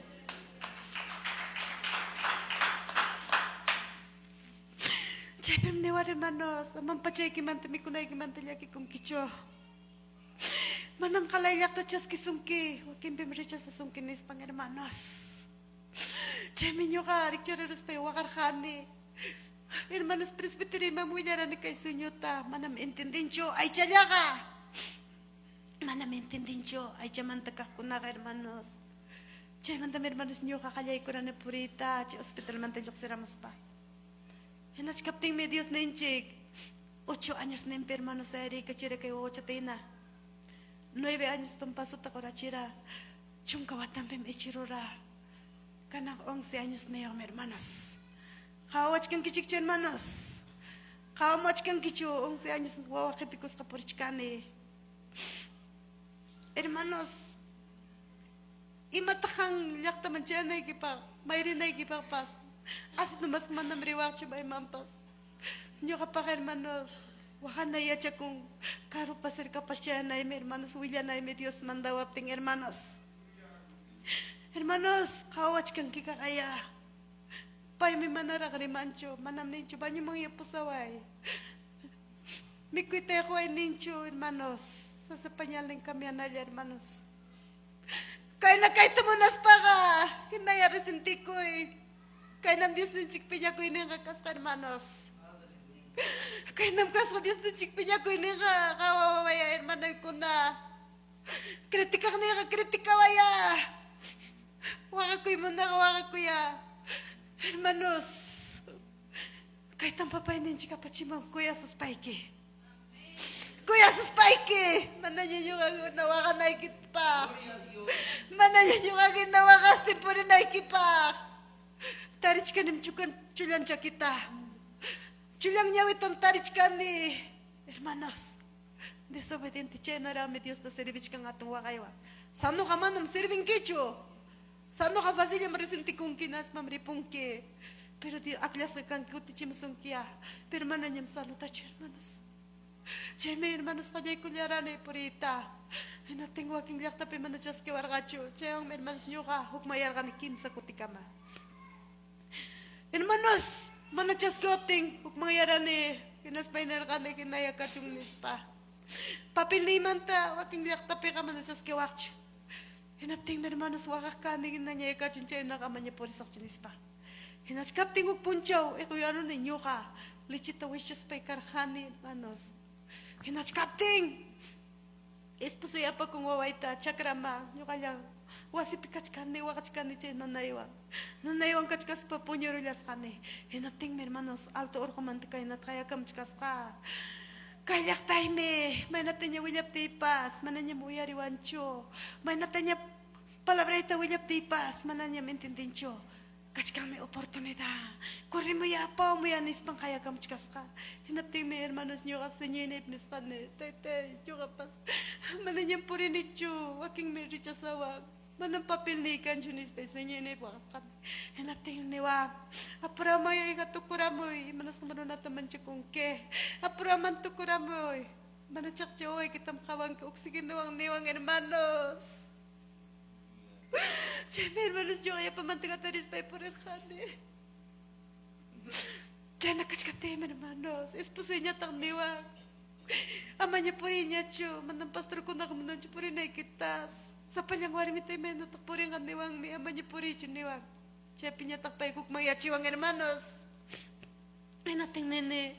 Chaypem newar hermanos, amang pachay kimanta mikunay kimanta yaki kung kicho. Manam kalayyak ta chas kisungki, wakin bimricha sa sungki nis pang hermanos. Chaymenyo ka, rikchareros pa wakarhani. Hermanos presbiteri mamuyaran ni kay sunyota, manam entendincho, ay chayaka. Manam entendincho, ay chamantaka kunaka hermanos. Chay mandam hermanos nyo kakayay ko na purita, chay hospital mantayok siramos pa. Henach kapting medios na inchik, 8 años na hermanos sa eri, kachira kay 8 tina. 9 años pampasot ako rachira, chungkawatan pem echirura. Kanang 11 años na yung hermanos. Kawach kang kichik hermanos. Kawach kang kicho, 11 años na wawakipikos ka purichkani. Hermanos, imatakang yakta man dyan na ikipak, mayroon na ikipak pas. Asit na mas manam riwak siya ba imampas. Nyo kapak hermanos, wakan na iya siya kung karo pasir ka pa siya na hermanos, wila na Dios mandawap ting hermanos. Hermanos, kawach kang kikakaya. Pay may manara ka rimancho, manam nincho, banyo mga yapusaway. Mikwite ko ay nincho, hermanos. Sasapanyal ng kami anaya, hermanos. Kaya na kahit tumunas pa ka, kinaya resinti ko eh. Kaya nam Diyos ng chikpinya ko ini nga kasta, hermanos. Kaya nam kasta Diyos ng chikpinya ko ini nga kawawaya, hermanoy ko na. Kritika ka niya, kritika waya. Waka ko'y mo na, waka kuya. Hermanos, kahit ang papay ninyo ka pachimang kuya suspayki. Kuya suspayki! Mananya nyo nga nawa ka naikit pa. Mananya nyo nga ginawa ka stimpo rin naikit pa. Tarich ka nim chulan siya kita. Chulang nyawit ang tarich ka ni. Hermanos, desobediente siya na rami Diyos na servich ka nga itong wakaywa. Sano ka man ang serving kicho? Sano ka fasilya marisinti kong kinas mamripungki? Pero di aklas ka kang kuti chimusungkiya. Pero mananyam sano tacho, hermanos. Cheme hermanos kanyay kulyarane purita. Nating waking liyak tapi manachas ke wargacho. Chayang hermanos nyo ka hukmayar ka ni Kim sa kutikama. Hermanos, manachas ke wapting hukmayarane kinas painar ka ni kinaya kachung nispa. Papiliman ta waking liyak tapi ka manachas ke wakcho. Hinapting hermanos wakak ka ni kinaya kachung chay na kamanya porisak chinispa. Hinas kapting ukpunchaw ekuyano ninyo ka. Lichita wishes pay karhani hermanos. Hinach kapting. Esposo ya pa kung wawaita chakrama nyo kanyang wasipikach kani wakach kani chay nanaywan. Nanaywan kachkas pa punyorulas kani. Hinapting mi hermanos alto orko mantikay nat kaya kamchkas ka. Kayak taime, may natanya wilyap tipas, mananya muyari wancho. May natanya palabreta wilyap tipas, mananya mentindincho. Kach kami oportunidad. Corre mo ya pa mo yan ispang kaya kamchkas ka. Hinating may hermanos nyo kasi nyinip ni Stane. Tay, nyo kapas. Mananyang purinityo, waking may richasawag. Manang papel ni ikan dyan ispay sa nyinip wakas ka. Hinating niwag. Apurama yung ikatukuramoy. Manas naman nataman siya kung ke. Apuraman tukuramoy. Manatsak siya oy kitam kawang ka. Oksigin nawang niwang hermanos. Chame hermanos yo kaya pamantaga taris pa por el jane. Chana kachkate hermanos, esposa niya tang niwag. Ama niya po niya cho, manang pastor ko na kamunan cho po rin ay kitas. Sa panyang wari mi tayo men natak po rin ang niwang mi ama niya po rin cho niwag. Siya pinyatak pa ikuk mga chiwang hermanos. Ay nating nene,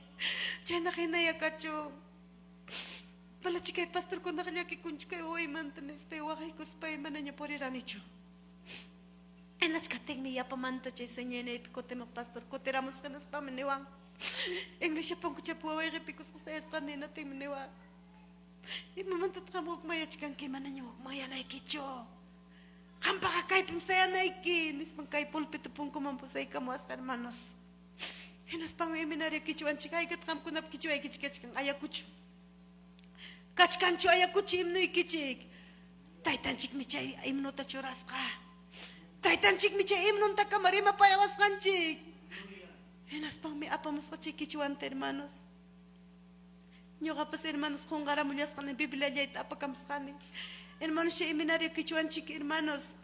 chana kinaya ka cho. Pala chikay pastor ko na kanya kikunch kayo oy mantanis pa wakay kuspay mananya po rin ranicho. Ay nachkating niya pamanta chay sa niya na ipikote mag pastor ko tiramos ka nas pa maniwang. English siya pang kutya po away repikos ko sa eskan ni nating maniwang. Imamantat ka mo hukmaya chikang kimananya hukmaya na ikicho. Kampa ka kay pimsaya na ikin. Ismang kay pulpito pong kumampusay ka mo as hermanos. Hinas pang iminari kichuan chikay katkam kunap kichu ay kichikachikang ayakucho. Kachkancho ayakuchi imno ikichik. Taitanchik michay imno tachuras ka. Taitanchik michay imno ta kamarima payawas kanchik. Hinaspang mi apamos ka chikichuante, hermanos. Nyoka pas hermanos kung garamullas ka ng Biblia liya itapakamskani. Hermanos siya iminaryo kichuan chiki hermanos.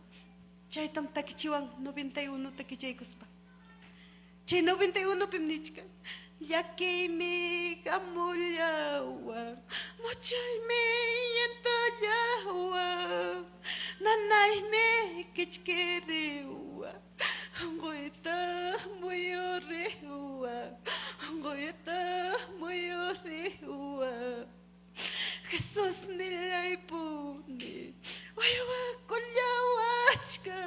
Chay tam takichiwang 91 takichaykos pa. Chay 91 pimnichka. Yaki mi kamulyawa. Mochay mi yentayawa. Nanay mi kichkiriwa. Ngoita muyoriwa. Ngoita muyoriwa. Jesus nilay puni. Waywa kulyawachka.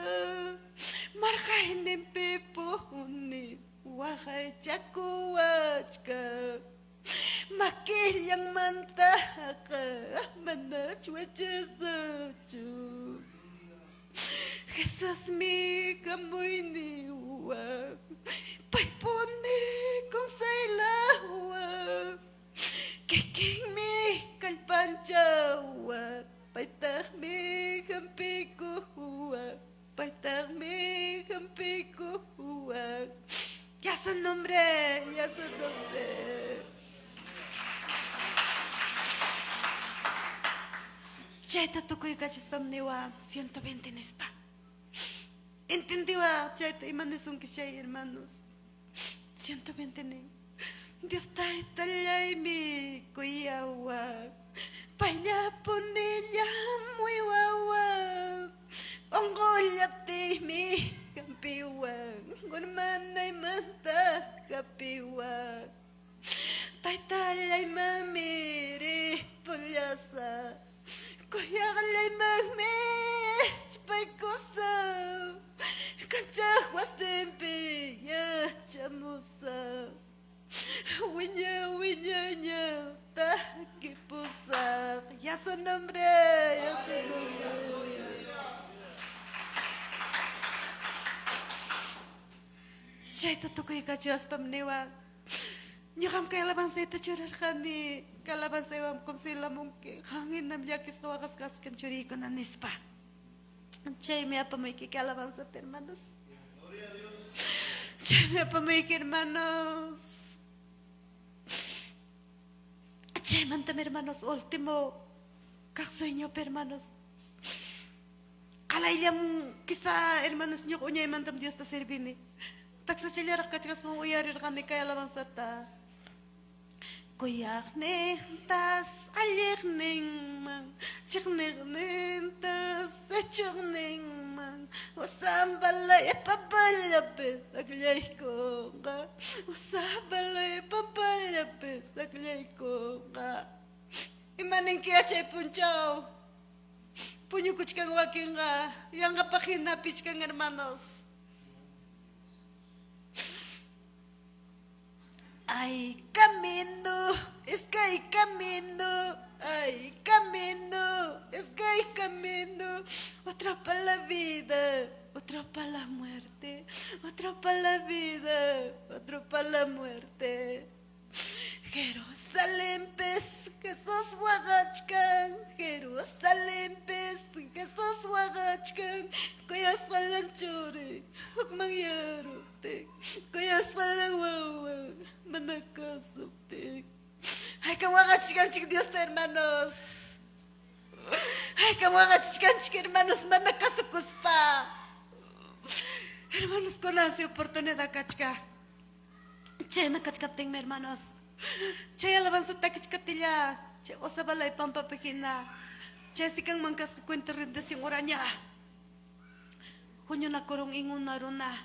Markay nimpipuni. Wakay chakuwachka. Makilyang mantaka. Manachwachasachu. Jesus mi kamoy niwa. Paypuni kong saylawa. Kiking mi kalpanchawa. Paytag mi kampikuwa. Paytag mi kampikuwa. Ya su nombre, ya su nombre. Chaita tukoy kachispam niwa 120 nespa. Entendiwa chaita imanesun kishay hermanos. 120 ne. Dios ta italay mi kuyawa. Paya punilla muy wawa. Ongolyapti mi kampiwa. Gurmanay manta kapiwa. Taitalay mamiri pulyasa. Kuyagalay magme chipay kusa. Kanchahwas tempe ya chamusa. Wiña wiña takipusa. Ya su nombre, ya su nombre. Chaita tukoy kachuas pamniwa. Nyukam kay alabanza ito churar kani. Kalabanza iwam kum sila mungki. Hangin nam yakis na wakas kan churi ko na nispa. Chay me apa may kikalabanza hermanos. Chay me apa may hermanos. Chay mantam hermanos último kaksueño hermanos. Kalayam kisa hermanos nyo kunya mantam Dios ta servini. Taksa chilyarak kachikas mo uyarir kani kay alabanza ta. Kuyak nentas alikning man, chikning tas echikning man. Usambalay papalyapis aglay ko nga. Usambalay papalyapis aglay ko nga. Imaning kaya chay punchaw. Punyo kuchikang waking nga. Yang kapakinapich kang hermanos. Ay camino, es que hay camino, ay camino, es que hay camino, otro para la vida, otro para la muerte, otro para la vida, otro para la muerte. Jerusalén pes, que sos Oaxaca, Jerusalén pes, que sos Oaxaca, kuyas kalanchuri, hukmangyarute, kuyas kalanwawa, manakasupte. Ay, que Oaxaca, chic Dios te hermanos. Ay, que Oaxaca, chic hermanos, manakasukuspa. Hermanos, con la oportunidad, cachca. Che, nakachkapting, hermanos. Che alabanza takichkatilla, che osabalay pampapikina, che sikang mangkas kwenta rendasyong oranya. Kunyo na kurong ingon na runa.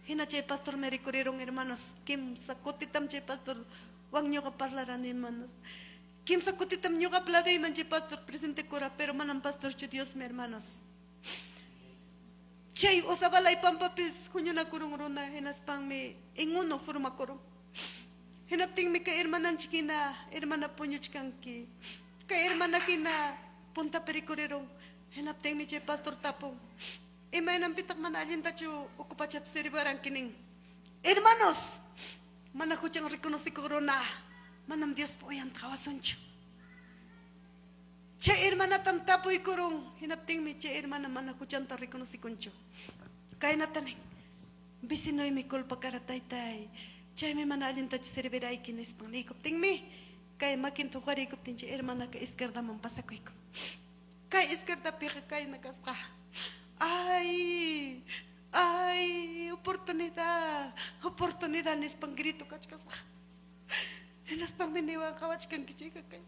Hina che pastor merikurirong hermanos. Kim sakutitam che pastor wag nyo kaparlaran hermanos. Kim sakutitam nyo kapladay man che pastor presente kura pero manang pastor che Dios mi hermanos. Che osabalay pampapis kunyo na kurong runa hinas pang mi ingon no forma kurong. Hinapting mi ka hermanan chikina, hermana punyo chikanki. Ka hermana kina, punta perikurirong. Hinapting mi che pastor tapong. Imay nang pitak manalin tacho, ukupachap siribarang kining. Hermanos, manakuchang reconoce corona. Manam Dios po yan kawasuncho. Che hermana tam tapoy kurong. Hinapting mi che hermana manakuchang ta reconoce kuncho. Kaya nataning. Bisinoy mi kulpa karataytay. Chay me mana alin tachi serverai kines pangnikop ting mi. Kay makin tukarikop ting chay hermana ka izquierda man pasakuiko. Kay izquierda pika kay nakaska. Ay, oportunidad nis pangrito kachkas. Enas pang miniwang kawach kang kichika kay.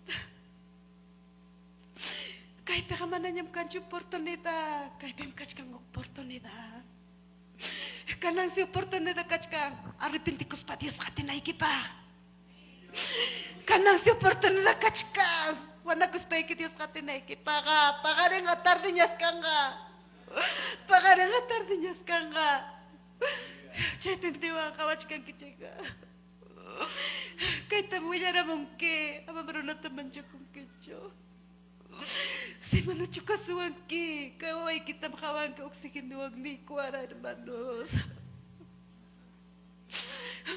Kay peka mananyam kanchu oportunidad, kay pem kachkang oportunidad. Kanang si oportunidad kachkang arrepentikos pa Dios katin ay kipah. Kanang si oportunidad kachkang wanakus pa iki Dios katin ay kipah. Pagaring atar dinyas kanga. Pagaring atar dinyas kanga. Chay pem diwa kawach kang kichika. Kay tamuya ramong ke, amamarunat naman siya kong kicho. Si mana chuka suwangki, kawai kita makawan ka oksigen nuwag ni kuara hermanos.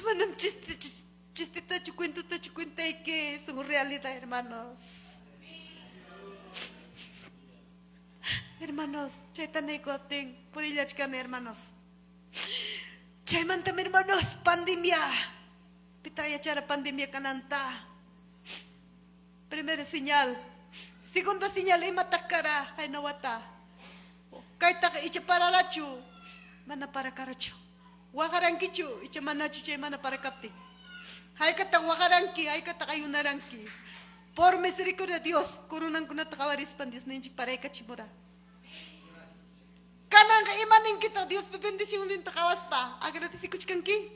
Manam chiste tachu cuento que son realidad hermanos. Hermanos, chay taneko apting purillachkan hermanos. Chay mantam hermanos pandemia. Pitaya cara pandemia kananta. Primera señal. Segunda señal ay matakara kay nawata. Kay taka icha pararachu mana para karachu. Wakarankichu icha manachu chay mana para kapti. Hay kata wakaranki hay kata kayunaranki. Por misericordia de Dios, kurunan kuna takawaris pan Dios ninchik para ikachimura. Kanang ka imanin kita Dios bebendisyon din takawas pa. Agradeci kuchkanki.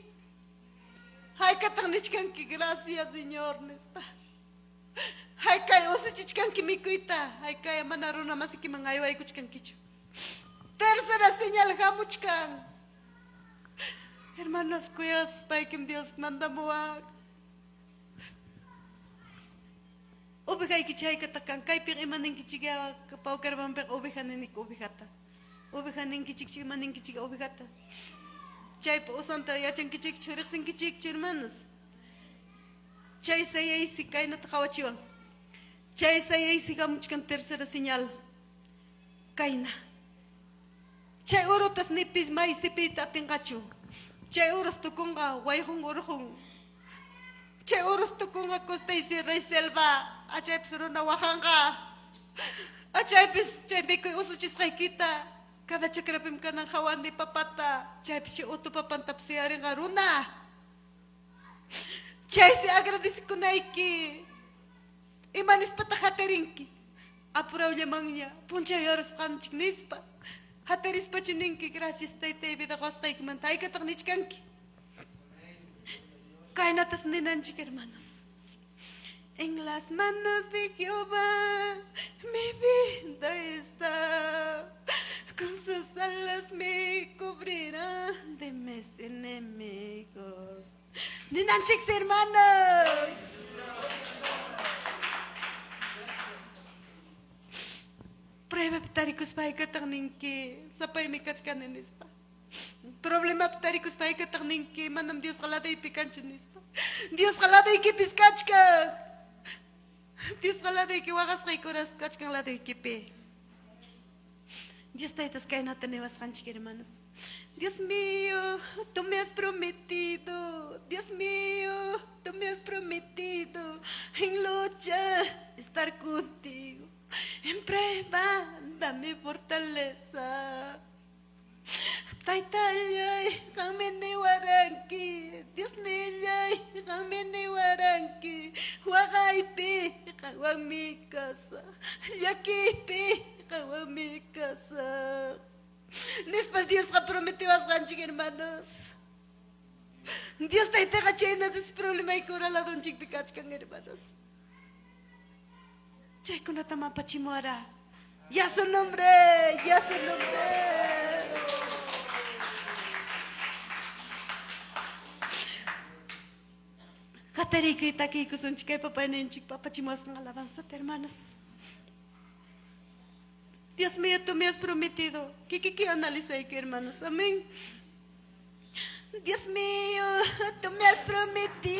Hay kata nichkanki gracias Señor nesta. Hay kay usa chichkan kimikuita, hay kay manaruna masiki mangayway kuchkan kicho. Tercera señal gamuchkan. Hermanos, kuyas paikim Dios nandamuak. Ubikay kichay katakan kay ping imaning kichiga kapau karban pek ubihanin ik ubihata. Ubihanin kichik imaning kichiga ubihata. Chay po usanta yachan kichik churik sin kichik hermanos. Chay sayay si kay natakawachiwang. Chay sayay si kamuchkan tercera señal. Kayna. Chay urutas nipis may sipita tingkachu. Chay uros tukunga wayhong uruhong. Chay uros tukunga kustay si Rey Selva. Achay psuro na wakanga. Achay pis chay bikoy usuchis kay kita. Kada chakrapim ka ng kawan ni papata. Chay pis si uto papantap siya rin karuna. Chay si agradisi ko na iki. Imanis pa takaterinki. Apuraw niya mang niya. Puncha yoros kanchik nispa. Hateris pa chuninki. Gracias tay tay vida ko astay kumantay katak nichkanki. Kaya natas ninanchik hermanos. En las manos de Jehová mi vida está. Con sus alas me cubrirán de mis enemigos. Ninanchik hermanos. Prueba ptarikus pa ikatang ninki sapay mikachkan nispa. Problema ptarikus pa ikatang ninki manam Dios kalada ipikanchen nispa. Dios kalada ikipiskachkan. Dios kalada ikiwakas kay kuras kachkan lado ikipi. Dios taitas kay natanevas kanchik hermanos. Dios mío, tú me has prometido, Dios mío, tú me has prometido en lucha estar contigo. En prueba, dame fortaleza. Taitayay, kamene waranki. Dios niyay, kamene waranki. Wagaypi, kawang mi casa. Yakipi, kawang mi casa. Nespa Dios ka prometidas ganchik hermanos. Dios taita kachena des problema ikura la don chik pikachkan hermanos. Chay kuna tama pachimora. Ya su nombre, ya su nombre. Katarika itaki kusun chikay papanenchik papachimos ng alabanza hermanos. Dios mío, tú me has prometido. ¿Qué analiza aquí, hermanos? Amén. Dios mío, tú me has prometido.